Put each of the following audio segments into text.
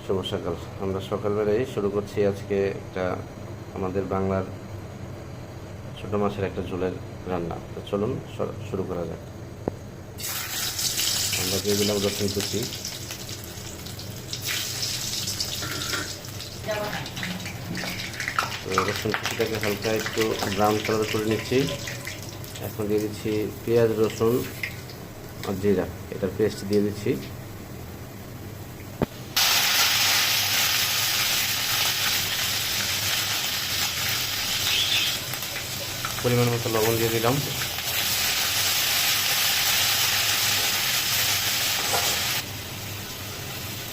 শুভ সকাল। আমরা সকালবেলায় শুরু করছি আজকে একটা আমাদের বাংলার ছোট মাছের একটা ঝোলের রান্না। তো চলুন শুরু করা যাক। আমরা দিয়ে দিলাম রসুন কুচি, তো রসুন কুচিটাকে হালকা একটু ব্রাউন কালার করে নিচ্ছি। এখন দিয়ে দিচ্ছি পেঁয়াজ, রসুন আর জিরা, এটার পেস্ট দিয়ে দিচ্ছি। পরিমাণ মতো লবণ দিয়ে দিলাম।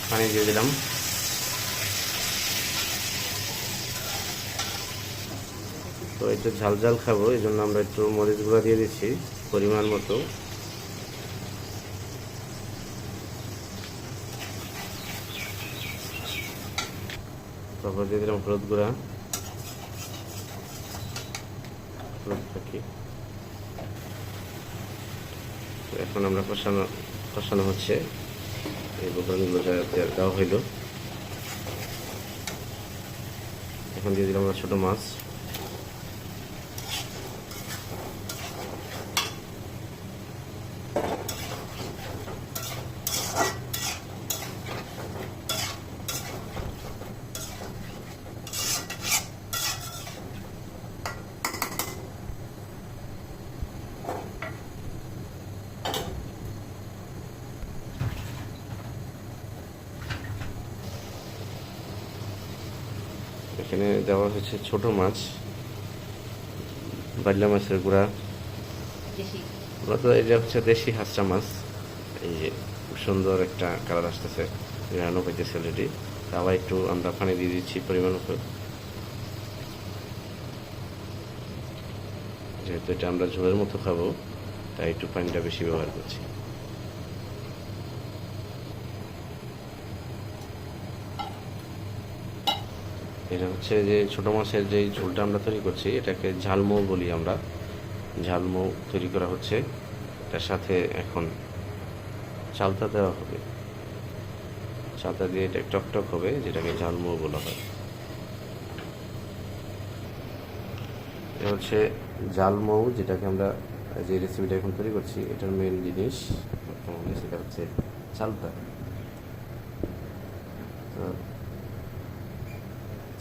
পানি দিয়ে দিলাম। তো একটু ঝাল ঝাল খাবো, এই জন্য আমরা একটু মরিচ গুঁড়া দিয়ে দিচ্ছি পরিমাণ মতো। তারপর দিয়ে দিলাম হলুদ গুঁড়া, এখন আমরা কষানো হচ্ছে। এই উপকরণগুলো দেওয়া হইল। এখন দিয়ে দিলাম আমরা ছোট মাছ। এখানে দেওয়া হচ্ছে ছোট মাছ, বাল্লা মাছের গুঁড়া। তো এটা হচ্ছে দেশি হাঁসা মাছ। এই যে খুব সুন্দর একটা কালার আসতেছে, রান্না পাইতেছে অলরেডি। আবার একটু আমরা পানি দিয়ে দিচ্ছি পরিমাণ মতো, যেহেতু এটা আমরা ঝোলের মতো খাবো তাই একটু পানিটা বেশি ব্যবহার করছি। এটা হচ্ছে যে ছোট মাছের যে ঝোলটা আমরা তৈরি করছি, এটাকে ঝালমৌ বলি আমরা। ঝালমৌ তৈরি করা হচ্ছে। এটার সাথে এখন চালতা দেওয়া হবে। চালতা দিয়ে এটা টকটক হবে, যেটাকে ঝালমৌ বলা হয়। এটা হচ্ছে ঝালমৌ, যেটাকে আমরা যে রেসিপিটা এখন তৈরি করছি, এটার মেন জিনিস বর্তমানে সেটা হচ্ছে চালতা। তো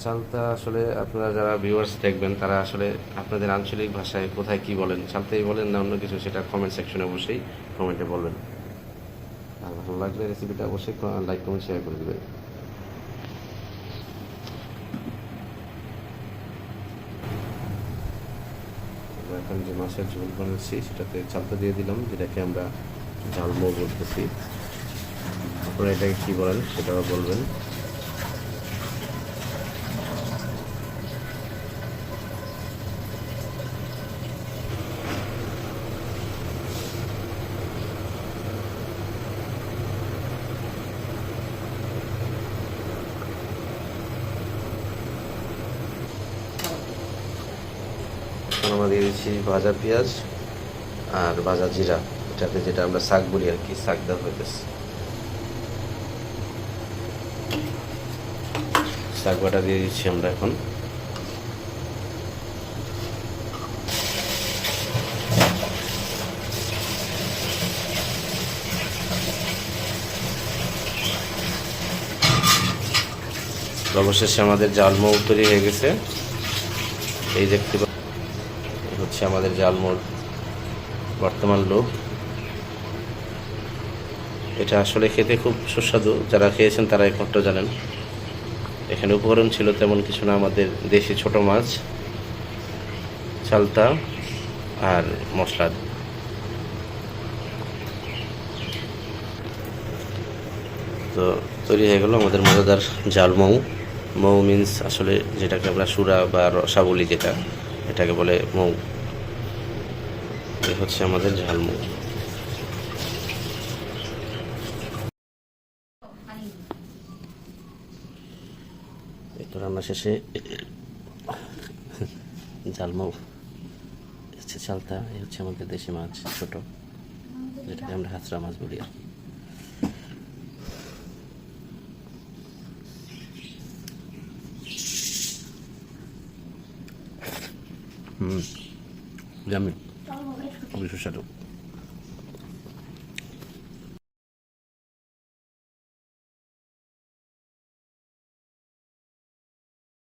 চালতা আসলে আপনারা যারা ভিউয়ার্স দেখবেন তারা আসলে আপনাদের আঞ্চলিক ভাষায় কোথায় কি বলেন, চালতাই বলেন না অন্য কিছু, সেটা কমেন্ট সেকশনে অবশ্যই কমেন্টে বলবেন। আর ভালো লাগলে রেসিপিটা অবশ্যই লাইক কমেন্ট শেয়ার করে দেবেন। এখন যে মাছের ঝোল বানাচ্ছি সেটাতে চালতা দিয়ে দিলাম, যেটাকে আমরা ঝালমৌ বলতেছি। আপনারা এটাকে কী বলেন সেটাও বলবেন। আমরা দিয়ে দিচ্ছি ভাজা পেঁয়াজ আর ভাজা জিরা, এটাতে যেটা আমরা শাক বলি আর কি, শাক দেওয়া হইতেছে। শাক বাটা দিয়ে দিচ্ছি আমরা এখন। অবশেষে আমাদের ঝালমৌ তৈরি হয়ে গেছে। এই দেখতে হচ্ছে আমাদের ঝালমৌর বর্তমান লুক। এটা আসলে খেতে খুব সুস্বাদু, যারা খেয়েছেন তারা একমাত্র জানেন। এখানে উপকরণ ছিল তেমন কিছু না, আমাদের দেশি ছোট মাছ, চালতা আর মশলা। তো তৈরি হয়ে গেল আমাদের মজাদার ঝালমৌ। মৌ মিন্স আসলে যেটাকে আমরা সুরা বা রসা বলি, যেটা এটাকে বলে মৌ। এই হচ্ছে আমাদের ঝালমৌ। এই তো রান্না শেষে ঝালমৌ হচ্ছে চালতা। এই হচ্ছে আমাদের দেশি মাছ ছোট, যেটাকে আমরা হাঁসরা মাছ বলি আর। জামি খুবই সুস্বাদু।